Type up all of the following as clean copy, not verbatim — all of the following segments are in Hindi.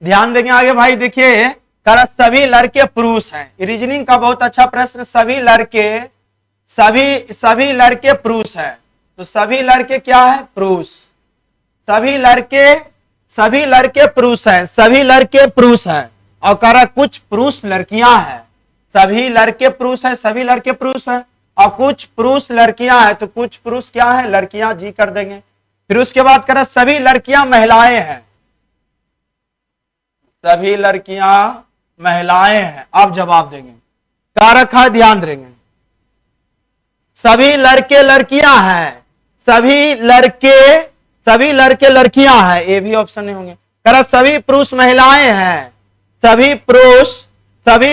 ध्यान देंगे आगे भाई। देखिए कर सभी लड़के पुरुष हैं। रीजनिंग का बहुत अच्छा प्रश्न। सभी लड़के पुरुष हैं। तो सभी लड़के क्या है? पुरुष। सभी लड़के पुरुष हैं। सभी लड़के पुरुष हैं। और कह रहा कुछ पुरुष लड़कियां हैं। सभी लड़के पुरुष हैं। सभी लड़के पुरुष हैं और कुछ पुरुष लड़कियां हैं। तो कुछ पुरुष क्या है? लड़कियां। जी कर देंगे। फिर उसके बाद कह रहा सभी लड़कियां महिलाएं हैं। सभी लड़कियां महिलाएं हैं। आप जवाब देंगे। क्या रखा है? ध्यान देंगे। सभी लड़के लड़कियां हैं। सभी लड़के लड़कियां हैं। ये भी ऑप्शन नहीं होंगे। कह रहा सभी पुरुष महिलाएं हैं। सभी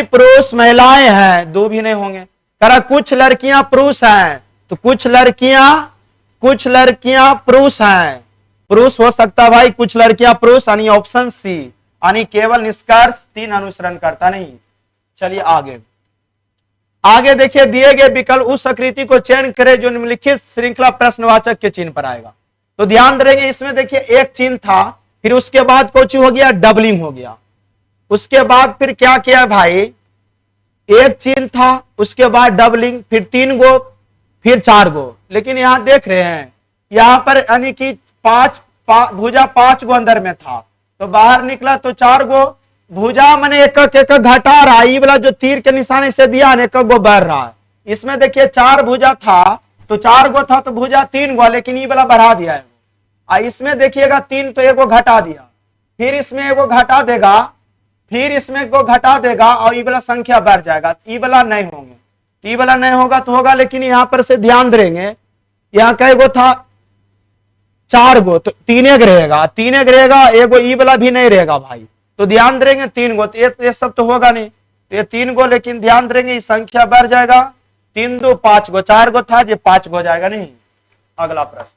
पुरुष महिलाएं हैं। दो भी नहीं होंगे। कह रहा कुछ लड़कियां पुरुष हैं। तो कुछ लड़कियां पुरुष हैं। पुरुष हो सकता भाई, कुछ लड़कियां पुरुष, यानी ऑप्शन सी, यानी केवल निष्कर्ष 3 अनुसरण करता नहीं। चलिए आगे देखिए। दिए गए विकल्प उस आकृति को चयन करें जो निम्नलिखित श्रृंखला प्रश्नवाचक के चिन्ह पर आएगा। तो ध्यान देंगे, इसमें देखिए एक चिन्ह था, फिर उसके बाद कुछ हो गया, डबलिंग हो गया। उसके बाद फिर क्या किया भाई? एक चिन्ह था, उसके बाद डबलिंग, फिर 3 गो, फिर 4 गो। लेकिन यहां देख रहे हैं, यहां पर यानी कि भुजा 5 गो अंदर में था, तो बाहर निकला तो 4 गो भुजा। मैंने एक एक घटा रहा है। ये वाला जो तीर के निशाने से दिया एक गो बढ़ रहा है। इसमें देखिए 4 भुजा था, तो 4 गो था, तो भुजा 3 गो, लेकिन ये वाला बढ़ा दिया है। इसमें देखिएगा 3, तो एगो घटा दिया, फिर इसमें एगो घटा देगा, फिर इसमें एगो घटा देगा, और ये वाला संख्या बढ़ जाएगा। ये वाला नहीं होंगे। ये वाला नहीं होगा तो होगा, लेकिन यहां पर से ध्यान देंगे, यहाँ कै गो था? 4 गो, तो 3 एक रहेगा, 3 एक रहेगा, एगो ई वाला भी नहीं रहेगा भाई। तो ध्यान देंगे 3 गो, तो ये सब तो होगा नहीं, तो ये 3 गो, लेकिन ध्यान देंगे संख्या बढ़ जाएगा। 3 2 5 गो, 4 गो था, ये 5 गो हो जाएगा नहीं। अगला प्रश्न।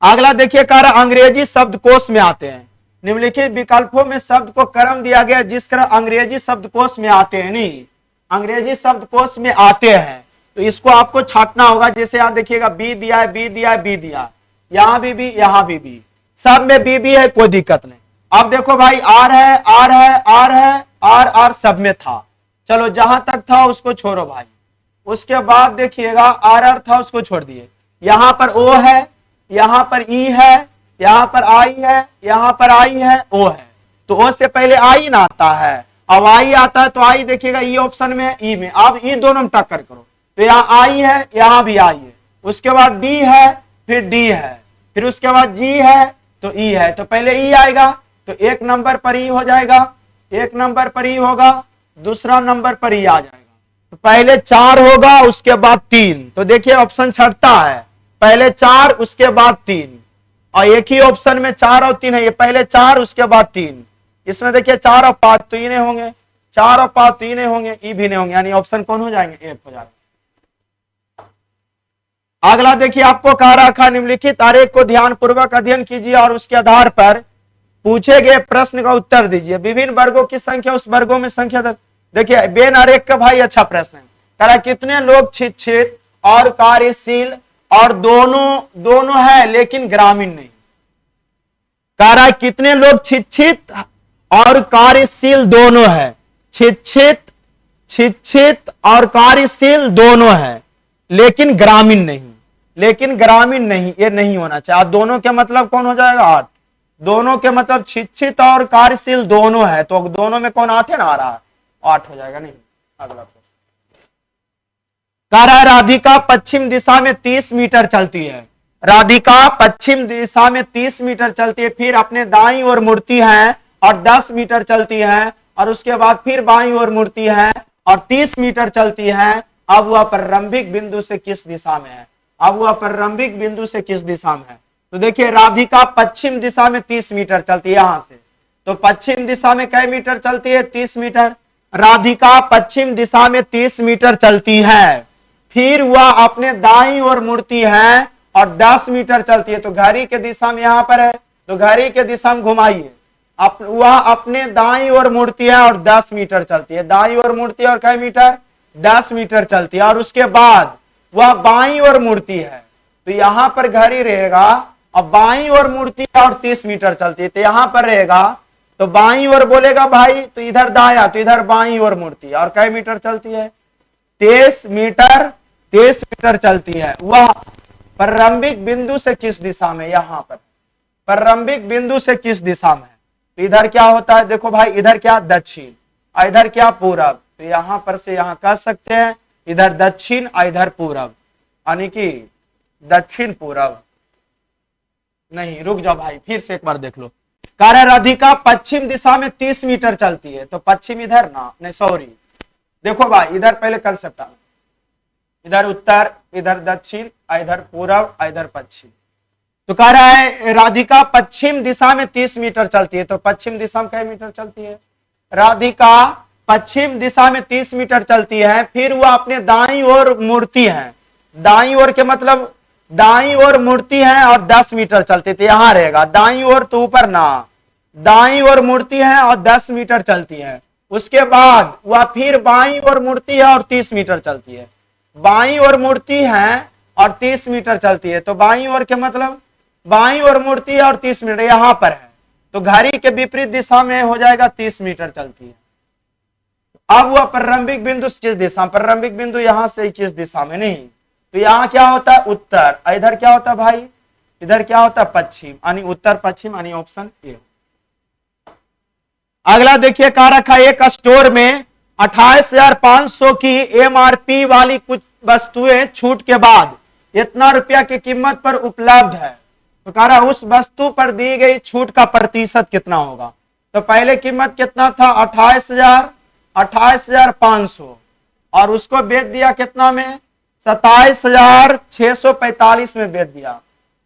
अगला देखिए, कार्य अंग्रेजी शब्दकोश में आते हैं। निम्नलिखित विकल्पों में शब्द को क्रम दिया गया जिस क्रम अंग्रेजी शब्दकोश में आते हैं। नहीं, अंग्रेजी शब्दकोश में आते हैं, तो इसको आपको छांटना होगा। जैसे यहाँ देखिएगा बी दिया है, बी दिया है, बी दिया, यहाँ भी, यहाँ भी, सब में बी है, कोई दिक्कत नहीं। अब देखो भाई, आर है, आर है, आर है, आर सब में था। चलो जहां तक था उसको छोड़ो भाई। उसके बाद देखिएगा आर था, उसको छोड़ दिए। यहां पर ओ है, यहां पर ई है, यहां पर आई है, यहां पर आई है, ओ है। तो ओ से पहले आई ना आता है, अब आई आता है, तो आई देखिएगा ई ऑप्शन में है, ई में। अब ई दोनों में टक्कर करो, तो यहाँ आई है, यहाँ भी आई है। उसके बाद डी है, फिर डी है, फिर उसके बाद जी है, तो ई है। तो पहले ई आएगा, तो 1 नंबर पर ई हो जाएगा, 1 नंबर पर ई होगा, दूसरा नंबर पर ई आ जाएगा। तो पहले 4 होगा, उसके बाद 3। तो देखिए ऑप्शन छटता है, पहले 4 उसके बाद 3, और एक ही ऑप्शन में 4 और 3 है। ये पहले 4 उसके बाद 3। इसमें देखिए 4 और 5 तो ई नहीं होंगे, 4 और 5 तो ई नहीं होंगे, ई भी नहीं होंगे, यानी ऑप्शन कौन हो जाएंगे? 1 हो जाएगा। अगला देखिए, आपको कह रखा निम्नलिखित आरेख को ध्यानपूर्वक अध्ययन कीजिए और उसके आधार पर पूछे गए प्रश्न का उत्तर दीजिए। विभिन्न वर्गों की संख्या, उस वर्गों में संख्या देखिए बेन आरेख का भाई अच्छा प्रश्न है। कह रहा कितने लोग शिक्षित और कार्यशील और दोनों है लेकिन ग्रामीण नहीं। कह रहा कितने लोग शिक्षित और कार्यशील दोनों है। शिक्षित और कार्यशील दोनों है, लेकिन ग्रामीण नहीं। लेकिन ग्रामीण नहीं, ये नहीं होना चाहिए। अब दोनों के मतलब कौन हो जाएगा? 8। दोनों के मतलब शिक्षित और कार्यशील दोनों है, तो दोनों में कौन 8 है ना, आ रहा है, 8 हो जाएगा नहीं। अगला कह रहा है राधिका पश्चिम दिशा में 30 मीटर चलती है। राधिका पश्चिम दिशा में 30 मीटर चलती है, फिर अपने दाईं ओर मुड़ती है और 10 मीटर चलती है, और उसके बाद फिर बाईं ओर मुड़ती है और 30 मीटर चलती है। अब वह प्रारंभिक बिंदु से किस दिशा में है? अब वह प्रारंभिक बिंदु से किस दिशा में है? तो देखिए राधिका पश्चिम दिशा में 30 मीटर चलती है यहां से, तो पश्चिम दिशा में कै मीटर चलती है? 30 मीटर। राधिका पश्चिम दिशा में 30 मीटर चलती है, फिर वह अपने दाईं ओर मुड़ती है और 10 मीटर चलती है। तो घड़ी के दिशा में यहां पर है, तो घड़ी के दिशा में घुमाइए। वह अपने दाईं ओर मुड़ती है और 10 मीटर चलती है। दाईं ओर मुड़ती है और कै मीटर? 10 मीटर चलती है। और उसके बाद वह बाईं ओर मुड़ती है, तो यहां पर घड़ी रहेगा, और बाईं ओर मुड़ती है और 30 मीटर चलती है, तो यहां पर रहेगा तो बाईं ओर बोलेगा भाई तो इधर दाया, तो इधर बाईं ओर मुड़ती है। और कई मीटर चलती है? 23 मीटर चलती है। वह प्रारंभिक बिंदु से किस दिशा में? यहां पर प्रारंभिक बिंदु से किस दिशा में? तो इधर क्या होता है? देखो भाई, इधर क्या? दक्षिण, और इधर क्या? पूरब। तो यहां पर से यहां कह सकते हैं इधर दक्षिण और इधर पूरब, यानी कि दक्षिण पूरब। नहीं, रुक जाओ भाई, फिर से एक बार देख लो। कार्य राधिका पश्चिम दिशा में 30 मीटर चलती है, तो पश्चिम इधर ना, नहीं सॉरी, देखो भाई इधर पहले कंसेप्ट आ, इधर उत्तर, इधर दक्षिण, इधर पूरब, इधर पश्चिम। तो कह रहा है राधिका पश्चिम दिशा में 30 मीटर चलती है, तो पश्चिम दिशा में कितने मीटर चलती है? राधिका पश्चिम दिशा में 30 मीटर चलती है, फिर वह अपने दाईं ओर मुड़ती है। दाईं ओर के मतलब दाईं ओर मुड़ती है और 10 मीटर चलती है, तो यहां रहेगा दाईं ओर, तो ऊपर ना, दाईं ओर मुड़ती है और 10 मीटर चलती है। उसके बाद वह फिर बाईं ओर मुड़ती है और 30 मीटर चलती है। बाईं ओर मुड़ती है और 30 मीटर चलती है, तो बाईं ओर के मतलब बाईं ओर मुड़ती है और 30 मीटर यहां पर है, तो घड़ी के विपरीत दिशा में हो जाएगा 30 मीटर चलती है। अब वह प्रारंभिक बिंदु किस दिशा? प्रारंभिक बिंदु यहां से किस दिशा में? नहीं, तो यहां क्या होता है? उत्तर। इधर क्या होता है भाई? इधर क्या होता है? पश्चिम, यानी उत्तर पश्चिम, यानी ऑप्शन ए। अगला देखिए, कहा रखा एक स्टोर में 28,500 की एमआरपी वाली कुछ वस्तुएं छूट के बाद इतना रुपया की कीमत पर उपलब्ध है, तो कह रहा उस वस्तु पर दी गई छूट का प्रतिशत कितना होगा? तो पहले कीमत कितना था? 28,500, और उसको बेच दिया कितना में? 27,645 में बेच दिया।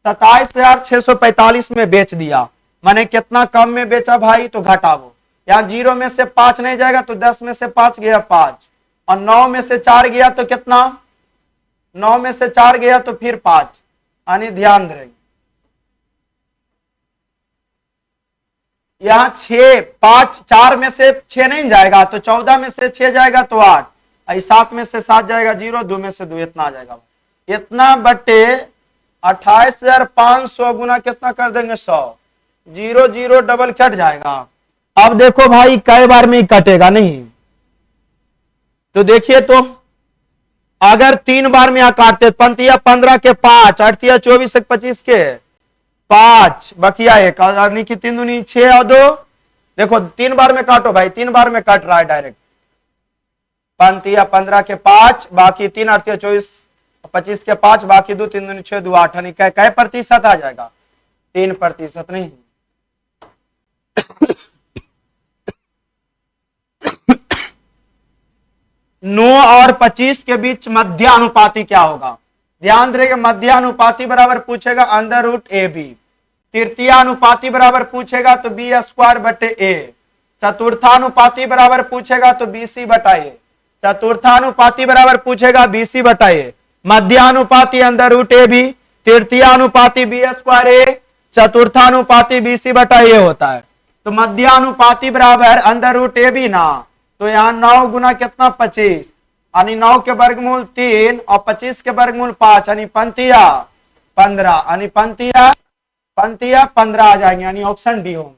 27,645 में बेच दिया, माने कितना कम में बेचा भाई? तो घटाओ, यहाँ 0 में से 5 नहीं जाएगा, तो 10 में से 5 गया 5, और 9 में से 4 गया तो कितना? 9 में से 4 गया तो फिर 5, यानी ध्यान रहे यहाँ 6, 5, 4 में से 6 नहीं जाएगा, तो 14 में से 6 जाएगा तो 8, 7 में से 7 जाएगा 0, 2 में से 2, इतना आ जाएगा। इतना बटे 28,500 गुना कितना कर देंगे? 100, 0 0 डबल कट जाएगा। अब देखो भाई कई बार में ही कटेगा नहीं, तो देखिए, तो अगर 3 बार में यहां काटते, पंतिया 15 के 5, अड़तिया 24 से 25 के 5, बकिया 1, यानी कि 3 दूनी 6 और 2, देखो 3 बार में काटो भाई, 3 बार में कट रहा है डायरेक्ट। पंतिया 15 के 5, बाकी 3, अड़तिया 24, 25 के 5, बाकी 2, 3 दूनी 6, 2 8, यानी कै प्रतिशत आ जाएगा? 3% नहीं। 9 और 25 के बीच मध्यानुपाती क्या होगा? ध्यान रखिएगा, मध्यानुपाती बराबर पूछेगा अंडर रूट ए बी। तृतीयानुपाती बराबर पूछेगा तो बी स्क्वायर बटे ए। चतुर्थानुपाती बराबर पूछेगा तो बीसी बटा ए। चतुर्थानुपाती बराबर पूछेगा बीसी बटा ए। मध्यानुपाती अंडर रूट ए बी, तृतीयानुपाती बी स्क्वायर ए, चतुर्थानुपाती बीसी बटा ए होता है। तो मध्यानुपाती बराबर अंडर रूट ए बी ना, तो यहाँ 9 गुना कितना? 25, यानी 9 के वर्गमूल 3 और 25 के वर्गमूल 5, यानी पंतिया 15, यानी पंतिया 15 आ जाएंगे, यानी ऑप्शन डी होंगे।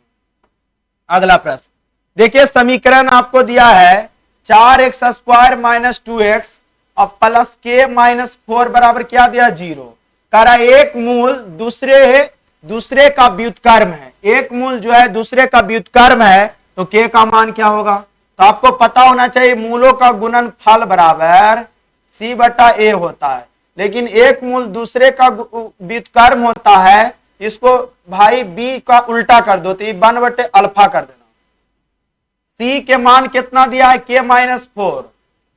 अगला प्रश्न देखिए, समीकरण आपको दिया है 4x स्क्वायर माइनस 2x और प्लस k माइनस 4 बराबर क्या दिया? 0। कह रहा एक मूल दूसरे का व्युत्क्रम है, एक मूल जो है दूसरे का व्युत्क्रम है, तो k का मान क्या होगा? तो आपको पता होना चाहिए मूलों का गुणनफल बराबर c बटा a होता है, लेकिन एक मूल दूसरे का व्युत्क्रम होता है, इसको भाई b का उल्टा कर दो तो 1 बटे अल्फा कर देना। c के मान कितना दिया है? k माइनस 4,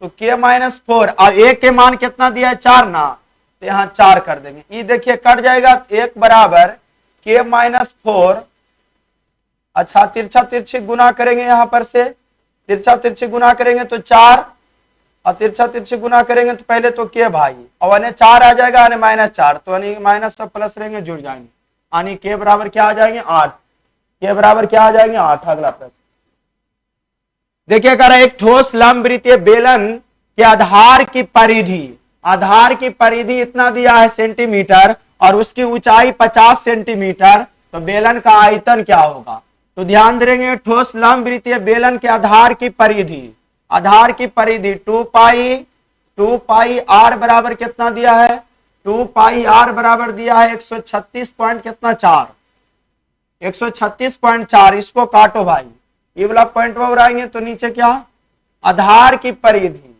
तो k माइनस 4 और a के मान कितना दिया है? 4 ना, तो यहाँ 4 कर देंगे। ये देखिए कट जाएगा, 1 बराबर k माइनस 4, अच्छा तिरछा तिरछी गुना करेंगे, यहां पर से तिरछा तिरछी गुना करेंगे तो 4, और तिरछा तिरछी गुना करेंगे तो पहले तो के भाई, और 4 आ जाएगा -4, तो माइनस सब प्लस रहेंगे जुड़ जाएंगे, यानी के बराबर क्या आ जाएंगे? 8। के बराबर क्या आ जाएंगे? 8। अगला प्रश्न देखिए, कर एक ठोस लंबवृत्तीय बेलन के आधार की परिधि इतना दिया है सेंटीमीटर और उसकी ऊंचाई 50 सेंटीमीटर, तो बेलन का आयतन क्या होगा? तो ध्यान देंगे ठोस लंब वृत्तीय बेलन के आधार की परिधि 2 पाई आर बराबर कितना दिया है, 2 पाई आर बराबर दिया है 136 पॉइंट कितना 4, 136.4। इसको काटो भाई, ये वाला पॉइंट पर आएंगे तो नीचे क्या, आधार की परिधि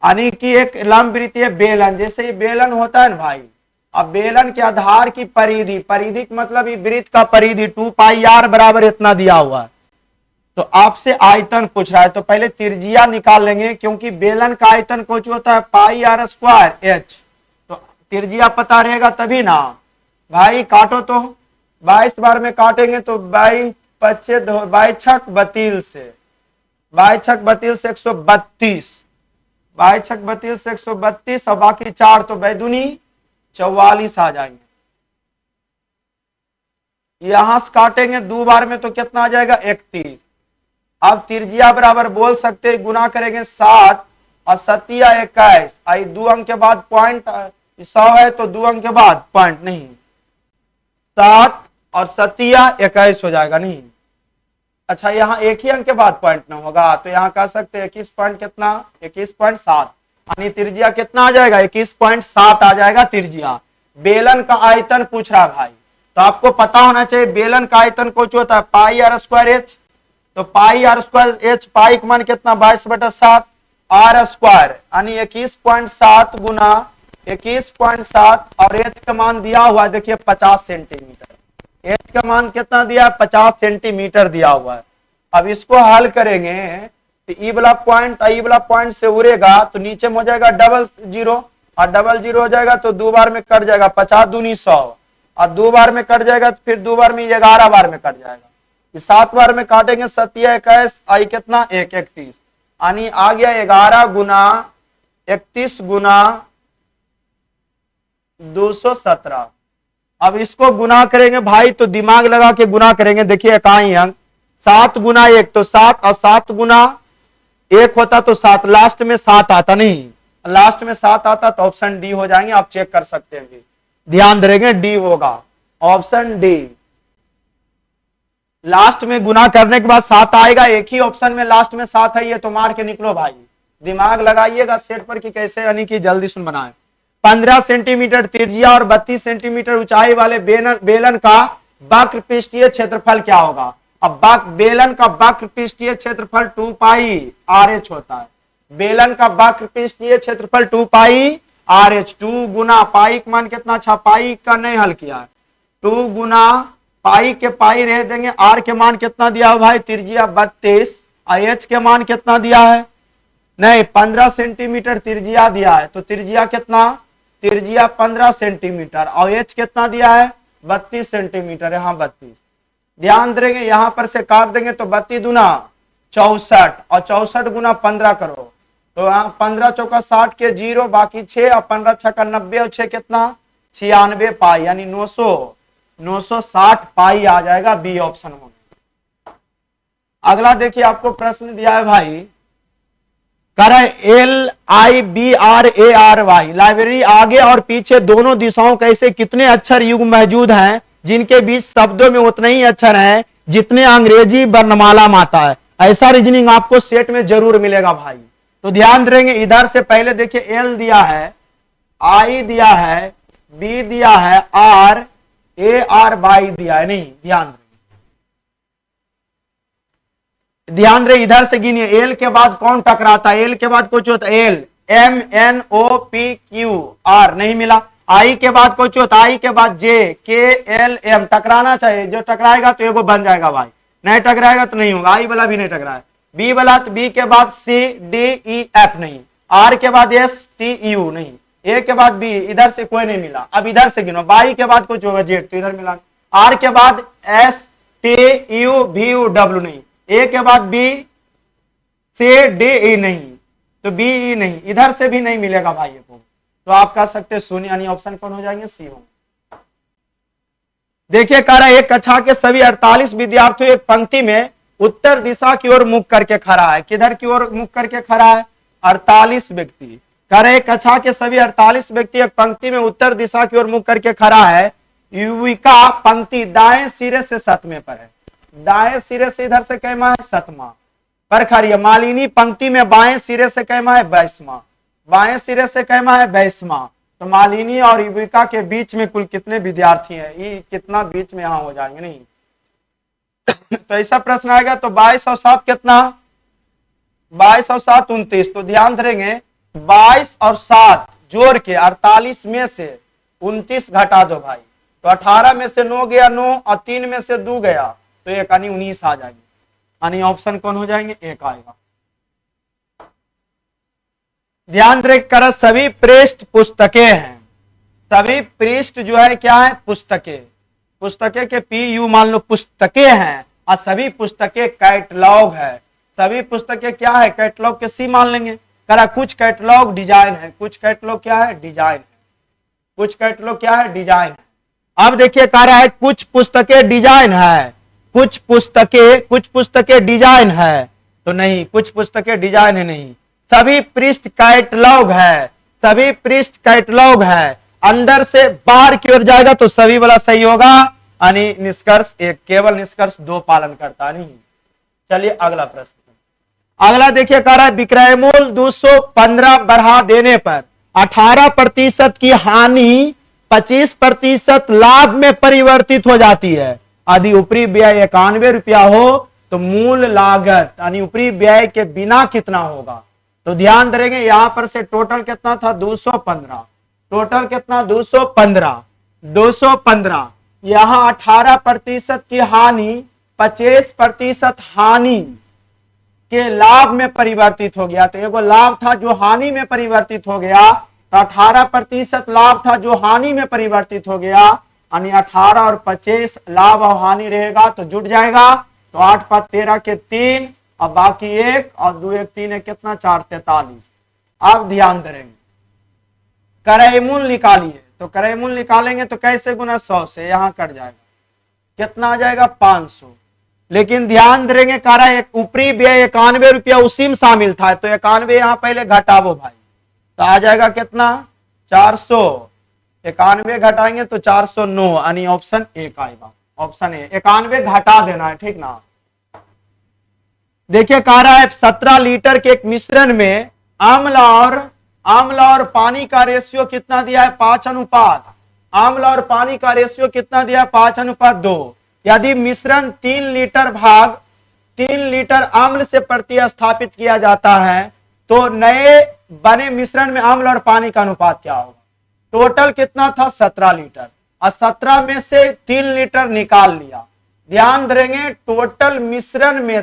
यानी कि एक लंब वृत्तीय बेलन, जैसे ये बेलन होता है ना भाई, अब बेलन के आधार की परिधि का मतलब ये वृत्त का परिधि 2 पाई आर बराबर इतना दिया हुआ है। तो आपसे आयतन पूछ रहा है तो पहले त्रिज्या निकाल लेंगे, क्योंकि बेलन का आयतन कुछ होता है पाई आर स्क्वायर एच, तो त्रिज्या पता रहेगा तभी ना भाई। काटो तो 22 बार में काटेंगे तो 22 छक 32 से 132, 22 छक 32 से 132 और बाकी 4 तो बैदुनी 44 आ जाएंगे। यहां से काटेंगे 2 बार में तो कितना आ जाएगा 31। अब त्रिज्या बराबर बोल सकते गुना करेंगे 60 और 7 21, आई 2 अंक के बाद पॉइंट 100 है तो 2 अंक के बाद पॉइंट नहीं, 7 और 7 21 हो जाएगा नहीं। अच्छा यहाँ एक ही अंक के बाद पॉइंट ना होगा तो यहाँ कह सकते हैं 21 पॉइंट कितना 21.7, यानी त्रिज्या कितना आ जाएगा 21.7 आ जाएगा त्रिज्या। बेलन का आयतन पूछ रहा है भाई, तो आपको पता होना चाहिए बेलन का आयतन कुछ होता है पाई आर स्क्वायर एच, तो पाई आर स्क्वायर एच, पाई का मान कितना 22/7 आर स्क्वायर यानी 21.7 गुना 21.7 और एच का मान दिया हुआ है देखिए 50 सेंटीमीटर, एच का मान कितना दिया है 50 सेंटीमीटर दिया हुआ है। अब इसको हल करेंगे तो ई वाला पॉइंट से उड़ेगा तो नीचे में हो जाएगा 00 और 00 हो जाएगा तो 2 बार में कट जाएगा 50 दूनी 100 और 2 बार में कट जाएगा तो फिर 2 बार में 11 बार में कट जाएगा, 7 बार में काटेंगे 7 21 आई कितना 31 यानी आ गया 11 गुना 31 गुना 217। अब इसको गुना करेंगे भाई तो दिमाग लगा के गुना करेंगे, देखिए इकाई अंक 7 गुना 1 तो 7 और 7 गुना 1 होता तो 7, लास्ट में 7 आता नहीं, लास्ट में 7 आता तो ऑप्शन डी हो जाएंगे, आप चेक कर सकते हैं, ध्यान देंगे डी होगा ऑप्शन डी। लास्ट में गुना करने के बाद 7 आएगा, एक ही ऑप्शन में लास्ट में 7 है, ये तो मार के निकलो भाई, दिमाग लगाइएगा सेट पर कि कैसे यानी कि जल्दी सुन बनाए। 15 सेंटीमीटर त्रिज्या और 32 सेंटीमीटर ऊंचाई वाले बेलन का वक्र पृष्ठीय क्षेत्रफल क्या होगा। अब बेलन का वक्र पृष्ठीय क्षेत्रफल 2 पाई आर एच होता है, बेलन का वक्र पृष्ठीय क्षेत्रफल 2 पाई आर एच, 2 गुना पाई का मान कितना, अच्छा पाई का नहीं हल किया है, 2 गुना पाई के पाई रह देंगे, आर के मान कितना दिया है भाई त्रिज्या 32 और एच के मान कितना दिया है नहीं 15 सेंटीमीटर त्रिज्या दिया है, तो त्रिज्या कितना, त्रिज्या 15 सेंटीमीटर और एच कितना दिया है 32 सेंटीमीटर, यहाँ 32। ध्यान देंगे यहां पर से काट देंगे तो 32 दूना 64 और 64 गुना 15 करो तो यहाँ 15 चौका 60 के 0 बाकी 6 और 15 छक्का 90 और 6 कितना 96 पाई यानी 960 पाई आ जाएगा बी ऑप्शन में। अगला देखिए आपको प्रश्न दिया है भाई, LIBRARY लाइब्रेरी आगे और पीछे दोनों दिशाओं कैसे कितने अक्षर युग मौजूद हैं जिनके बीच शब्दों में उतने ही अक्षर हैं जितने अंग्रेजी वर्णमाला में आता है। ऐसा रीजनिंग आपको सेट में जरूर मिलेगा भाई, तो ध्यान देंगे। इधर से पहले देखिए एल दिया है, आई दिया है, बी दिया है, आर ए आर बाई दिया है, नहीं ध्यान रहे इधर से गिनिए एल के बाद कौन टकराता है, एल के बाद कुछ होता है L M N O P Q R नहीं मिला, आई के बाद कुछ होता आई के बाद जे के एल एम टकराना चाहिए, जो टकराएगा तो एगो बन जाएगा भाई, नहीं टकराएगा तो नहीं होगा, आई वाला भी नहीं टकराए, बी वाला तो बी के बाद सी डी ई एफ नहीं, आर के बाद एस टी यू नहीं, ए के बाद बी, इधर से कोई नहीं मिला। अब इधर से गिनो, बाई के बाद कुछ होगा जेड तो इधर मिला, आर के बाद S T U V U W नहीं, ए के बाद बी सी डी ई नहीं तो बी ई नहीं, इधर से भी नहीं मिलेगा भाई को, तो आप कह सकते हैं शून्य यानी ऑप्शन कौन हो जाएंगे सी हो। देखिए कह रहा है एक कक्षा के सभी 48 विद्यार्थियों एक पंक्ति में उत्तर दिशा की ओर मुख करके खड़ा है, किधर की ओर मुख करके खड़ा है 48 व्यक्ति, कह रहे कक्षा के सभी 48 व्यक्ति एक पंक्ति में उत्तर दिशा की ओर मुख करके खड़ा है, युविका पंक्ति दाएं सिरे से 7वें पर है, दाएं सिरे से इधर से कैमा है 7वां। परखरिया मालिनी पंक्ति में बाएं सिरे से कैमा है 22वां, बाएं सिरे से कैमा है 22वां। तो मालिनी और युविका के बीच में कुल कितने विद्यार्थी हैं, ये कितना बीच में यहाँ हो जाएंगे नहीं। तो ऐसा प्रश्न आएगा तो 22 और 7 कितना, 22 और 7 29। तो ध्यान धरेंगे 22 और 7 जोड़ के 48 में से 29 घटा दो भाई, तो 18 में से 9 गया 9 और 3 में से 2 गया तो एक यानी 19 आ जाएंगे, यानी ऑप्शन कौन हो जाएंगे, एक आएगा। ध्यान कर सभी पृष्ठ पुस्तकें हैं, सभी पृष्ठ जो है क्या है, पुस्तकें, पुस्तकें के PU मान लो पुस्तकें हैं और सभी पुस्तकें कैटलॉग है, सभी पुस्तकें क्या है, कैटलॉग के C मान लेंगे। करा कुछ कैटलॉग डिजाइन है, कुछ कैटलॉग क्या है, डिजाइन है, कुछ कैटलॉग क्या है, डिजाइन है। अब देखिए कह रहा है कुछ पुस्तकें डिजाइन है, कुछ पुस्तकें डिजाइन है, तो नहीं, कुछ पुस्तकें डिजाइन है नहीं। सभी पृष्ठ कैटलॉग है, सभी पृष्ठ कैटलॉग है, अंदर से बाहर की ओर जाएगा तो सभी वाला सही होगा, यानी निष्कर्ष एक, केवल निष्कर्ष 2 पालन करता नहीं। चलिए अगला प्रश्न, अगला देखिए कह रहा है विक्रय मूल्य 215 बढ़ा देने पर 18% की हानि 25% लाभ में परिवर्तित हो जाती है। यदि ऊपरी व्यय 91 रुपया हो तो मूल लागत यानी ऊपरी व्यय के बिना कितना होगा। तो ध्यान देंगे यहां पर से टोटल कितना था 215, टोटल कितना 215, यहां 18% की हानि 25% हानि के लाभ में परिवर्तित हो गया। तो एगो लाभ था जो हानि में परिवर्तित हो गया, तो 18% लाभ था जो हानि में परिवर्तित हो गया, यानी 18 और 25 लाभ और हानि रहेगा तो जुट जाएगा। तो 8 5 13 के 3 और बाकी 1 और 2 1 3 है कितना 4 43। अब ध्यान देंगे क्रय मूल्य निकालिए, तो क्रय मूल्य निकालेंगे तो कैसे गुना 100 से, यहां कट जाएगा कितना आ जाएगा 500। लेकिन ध्यान देंगे कह रहा है ऊपरी व्यय 91 रुपया उसी में शामिल था, तो 91 यहां पहले घटावो भाई, तो आ जाएगा कितना 400, 91 घटाएंगे तो 409, यानी ऑप्शन एक आएगा, ऑप्शन ए। 91 घटा देना है, ठीक ना। देखिए कह रहा है 17 लीटर के एक मिश्रण में अम्ल और पानी का रेशियो कितना दिया है 5:, अम्ल और पानी का रेशियो कितना दिया है 5:2। यदि मिश्रण 3 लीटर भाग 3 लीटर अम्ल से प्रतिस्थापित किया जाता है तो नए बने मिश्रण में अम्ल और पानी का अनुपात क्या होगा। टोटल कितना था 17 लीटर और 17 में से 3 लीटर निकाल लिया। ध्यान देंगे टोटल मिश्रण में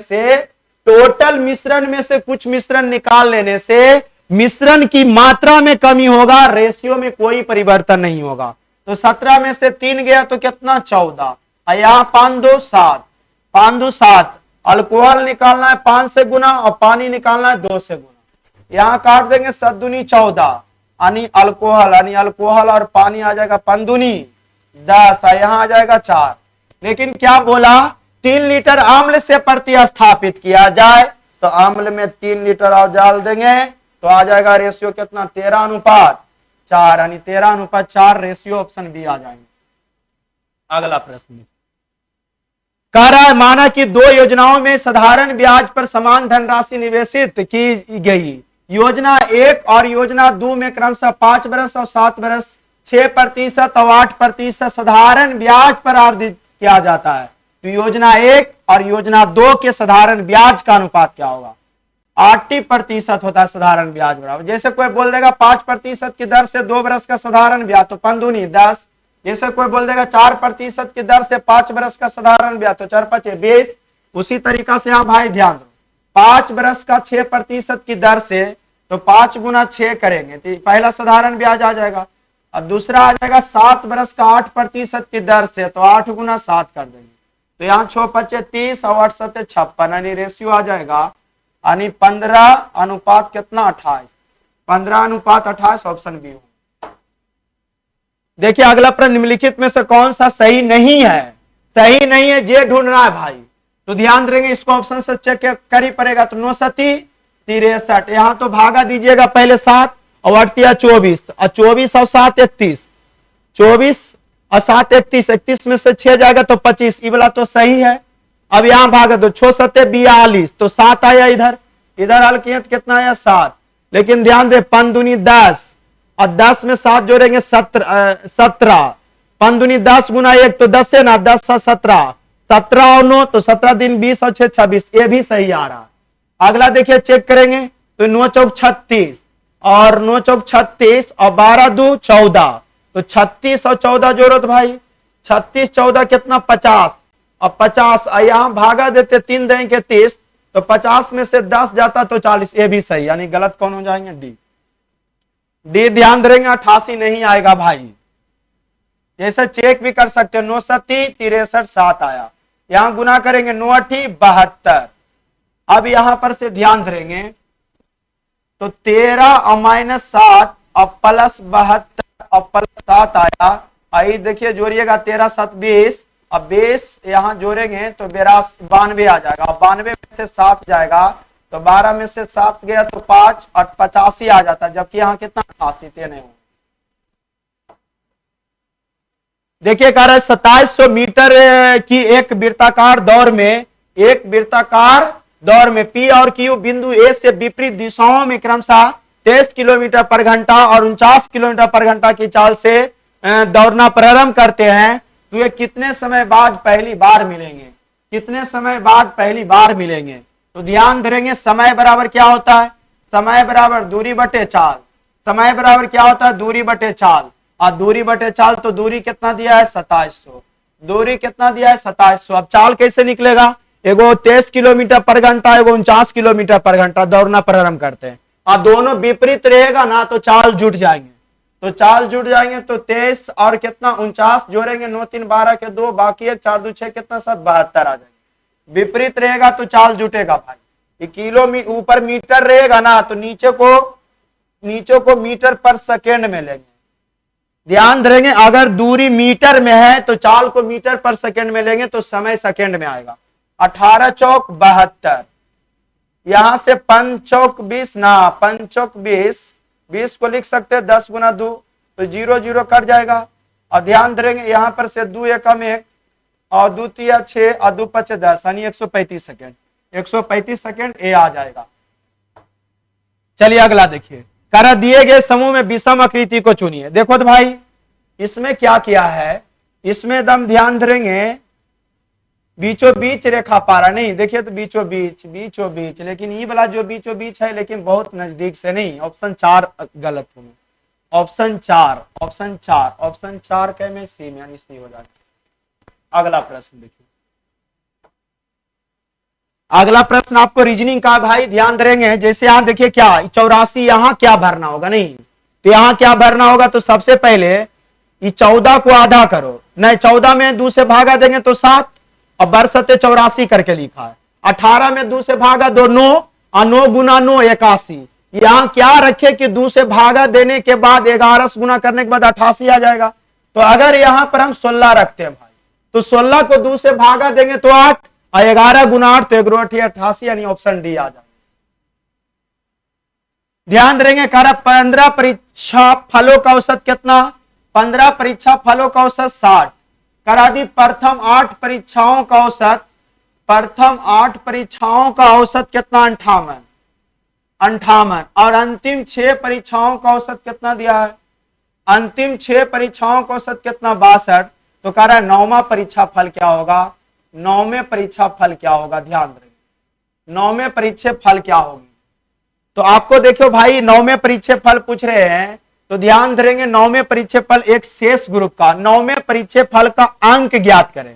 से कुछ मिश्रण निकाल लेने से मिश्रण की मात्रा में कमी होगा, रेशियो में कोई परिवर्तन नहीं होगा। तो 17 में से 3 गया तो कितना 14, यहाँ 5 2 7, 5 2 7, अल्कोहल निकालना है 5 से गुना और पानी निकालना है 2 से गुना, यहाँ काट देंगे 7 दूनी 14, यानी अल्कोहल और पानी आ जाएगा 5 दूनी 10, यहाँ आ जाएगा 4। लेकिन क्या बोला 3 लीटर अम्ल से प्रतिस्थापित किया जाए तो अम्ल में 3 लीटर और डाल देंगे तो आ जाएगा रेशियो कितना 13:4, यानी 13:4 रेशियो, ऑप्शन बी आ जाएंगे। अगला प्रश्न कह रहा है माना कि 2 योजनाओं में साधारण ब्याज पर समान धनराशि निवेशित की गई। योजना 1 और योजना 2 में क्रमशः 5 वर्ष और 7 वर्ष 6% और 8% साधारण ब्याज पर अर्जित किया जाता है। तो योजना 1 और योजना 2 के साधारण ब्याज का अनुपात क्या होगा। 80% होता है साधारण ब्याज बराबर। जैसे कोई बोल देगा 5% की दर से 2 वर्ष का साधारण ब्याज तो 5 दूनी 10। जैसे कोई बोल देगा 4% की दर से 5 वर्ष का साधारण ब्याज तो 4 5 20। उसी तरीका से आप भाई ध्यान दो 5 वर्ष का 6% की दर से तो 5 गुना 6 करेंगे तो पहला साधारण ब्याज आ जाएगा। अब दूसरा आ जाएगा 7 वर्ष का 8% की दर से तो 8 गुना 7 कर देंगे तो यहाँ 6 5 30 और 8 7 56, यानी रेशियो आ जाएगा यानी 15 अनुपात कितना 28, 15 अनुपात 28, ऑप्शन बी। देखिए अगला प्रश्न निम्नलिखित में से कौन सा सही नहीं है, सही नहीं है ये ढूंढना है भाई। तो ध्यान देंगे इसको ऑप्शन से चेक कर ही पड़ेगा। तो 9 सती 63, यहां तो भागा दीजिएगा पहले 7 और 8 24 और 24 और 7 31, 24 और 7 31, 31 में से 6 जाएगा तो 25, ये वाला तो सही है। अब यहां भागा दो, 6 सत्ते 42, तो 7 आया इधर, इधर हल किए तो कितना आया 7। लेकिन ध्यान दे 5 दूनी 10 और 10 में 7 जोड़ेंगे 17, 5 दूनी 10 गुना 1 तो 10 है ना, 10 सा 17, 17 और 9 तो 17 दिन 20 और 6 26, ये भी सही आ रहा। अगला देखिए चेक करेंगे तो 9 चौक 36 और 9 चौक 36 और 12 दू 14, तो 36 और 14 जोड़ो तो भाई 36 14 कितना 50, और 50 यहां भागा देते 3 देंगे 30, तो 50 में से 10 जाता तो 40, ये भी सही, यानी गलत कौन हो जाएंगे डी। डी ध्यान देंगे 88 नहीं आएगा भाई, जैसे चेक भी कर सकते हो, 9 सत्ती 63 7 आया, यहां गुना करेंगे 9 अठी 72। अब यहां पर से ध्यान देंगे तो 13 और -7 और प्लस 72 और प्लस 7 आया। आई देखिए जोड़िएगा 13 7 20 और 20 यहां जोड़ेंगे तो 92 आ जाएगा, और 92 में से 7 जाएगा तो 12 में से 7 गया तो 5 और 85 आ जाता है, जबकि यहां कितना 88 थे नहीं। देखिए कह रहा है 2700 मीटर की एक वृत्ताकार दौड़ में, एक वृत्ताकार दौड़ में पी और क्यू बिंदु ए से विपरीत दिशाओं में क्रमशः 23 किलोमीटर पर घंटा और 49 किलोमीटर पर घंटा की चाल से दौड़ना प्रारंभ करते हैं, तो ये कितने समय बाद पहली बार मिलेंगे, कितने समय बाद पहली बार मिलेंगे। तो ध्यान देंगे समय बराबर क्या होता है, समय बराबर दूरी बटे चाल, समय बराबर क्या होता है दूरी बटे चाल, और दूरी बटे चाल तो दूरी कितना दिया है 2700, दूरी कितना दिया है 2700। अब चाल कैसे निकलेगा, एगो 23 किलोमीटर पर घंटा, एगो 49 किलोमीटर पर घंटा दौड़ना प्रारंभ करते हैं, और दोनों विपरीत रहेगा ना तो चाल जुट जाएंगे, तो चाल जुट जाएंगे तो 23 और कितना 49 जोड़ेंगे, 9 3 12 के 2 बाकी 1 4 2 6 कितना 7 72 आ जाएंगे। विपरीत रहेगा तो चाल जुटेगा भाई, किलोमीटर ऊपर मीटर रहेगा ना तो नीचे को मीटर पर सेकेंड में लेंगे। ध्यान देंगे अगर दूरी मीटर में है तो चाल को मीटर पर सेकेंड में लेंगे तो समय सेकेंड में आएगा। 18 चौक 72, यहां से 5 चौक 20 ना 5 चौक 20, 20 को लिख सकते हैं 10 गुना 2 तो 0 0 कट जाएगा। और ध्यान देंगे यहां पर से 2 एकम 1 और 2 तिया 6 और 2 5 10 यानी 135 सेकेंड, 135 सेकेंड ए आ जाएगा। चलिए अगला देखिए, करा दिए गए समूह में विषम आकृति को चुनिए। देखो तो भाई इसमें क्या किया है, इसमें एकदम ध्यान देंगे बीचों बीच रेखा पारा नहीं, देखिए तो बीचों बीच, लेकिन ये वाला जो बीचों बीच है लेकिन बहुत नजदीक से नहीं, ऑप्शन 4 गलत होगा, ऑप्शन 4 के में सी में यानी सी हो जाएगा। अगला प्रश्न देखिए, अगला प्रश्न आपको रीजनिंग का भाई ध्यान देंगे, जैसे यहां देखिए क्या 84 यहां क्या भरना होगा, नहीं तो यहां क्या भरना होगा, तो सबसे पहले ये 14 को आधा करो, नहीं 14 में 2 से भागा देंगे तो 7 और बरसते 84 करके लिखा है। 18 में 2 से भागा दो 9 और 9 गुना 9 81, यहां क्या रखे कि 2 से भागा देने के बाद 11 से गुना करने के बाद 88 आ जाएगा। तो अगर यहां पर हम 16 रखते हैं भाई तो 16 को 2 से भागा देंगे तो 8 और 11 गुना 8 तो 88 यानी ऑप्शन डी आ जाएगा। ध्यान देंगे कर 15 परीक्षा फलों का औसत कितना, 15 परीक्षा फलों का औसत 60, करा दी प्रथम 8 परीक्षाओं का औसत, प्रथम 8 परीक्षाओं का औसत कितना 58 और अंतिम 6 परीक्षाओं का औसत कितना दिया है, अंतिम 6 परीक्षाओं का औसत कितना 62, तो कह रहा है 9वां परीक्षा फल क्या होगा, 9वें परीक्षा फल क्या होगा, ध्यान दें 9वें परीक्षा फल क्या होगी। तो आपको देखो भाई 9वें परीक्षा फल पूछ रहे हैं तो ध्यान देंगे 9वें परीक्षा फल एक शेष ग्रुप का 9वें परीक्षा फल का अंक ज्ञात करें।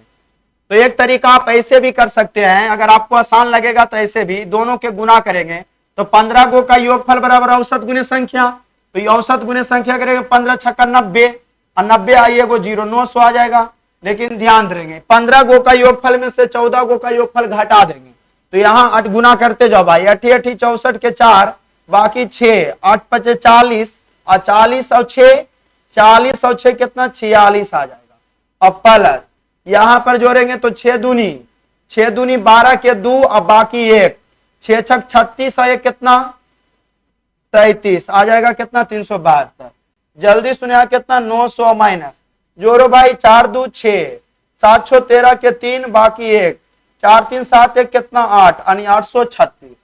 तो एक तरीका आप ऐसे भी कर सकते हैं, अगर आपको आसान लगेगा तो ऐसे भी दोनों के गुना करेंगे तो 15 गो का योगफल बराबर औसत गुने संख्या, तो ये औसत गुने संख्या करेंगे 15 छक्का 90 और 90 आइए गो 0 900 आ जाएगा। लेकिन ध्यान देंगे 15 गो का योगफल में से 14 गो का योगफल घटा देंगे तो यहाँ 8 गुना करते जाओ भाई, 8 8 64 के 4 बाकी 6 8 5 40 और 40 और 6 40 और 6 कितना 46 आ जाएगा। अब प्लस यहां पर जोड़ेंगे तो 6 दूनी 12 के 2 और बाकी 1 6 छक 36 और 1 कितना 37 आ जाएगा, कितना 372। जल्दी सुनिए कितना 900 माइनस जोड़ो भाई 4 2 6 7 6 13 के 3 बाकी 1 4 3 7 1 कितना 8 यानी 836।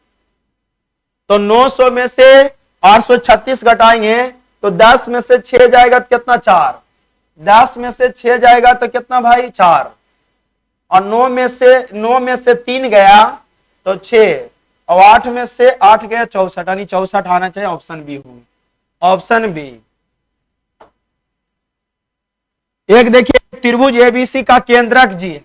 तो 900 में से 836 घटाएंगे तो 10 में से 6 जाएगा तो कितना 4, 10 में से 6 जाएगा तो कितना भाई 4, और 9 में से 3 गया तो 6, और 8 में से 8 गया 64 यानी 64 आना चाहिए। ऑप्शन बी होगा, ऑप्शन बी। एक देखिए त्रिभुज एबीसी का केंद्रक जी है,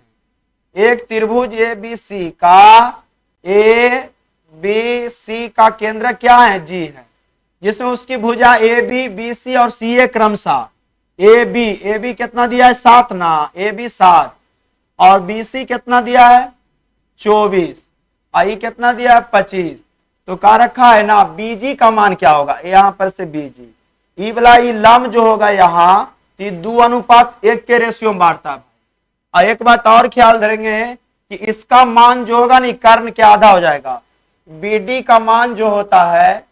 एक त्रिभुज एबीसी का ए बी सी का केंद्र क्या है जी है, जिसमें उसकी भुजा ए बी बी सी और सी ए क्रमशः ए बी कितना दिया है 7 ना, ए बी 7, और बी सी कितना दिया है 24, आई कितना दिया है 25। तो कहा रखा है ना बीजी का मान क्या होगा, यहां पर से बीजी ई वाला ई लम जो होगा यहाँ 2:1 के रेशियो में बांटता है। और एक बात और ख्याल धरेंगे कि इसका मान जो होगा नहीं कर्ण के आधा हो जाएगा, बीडी का मान जो होता है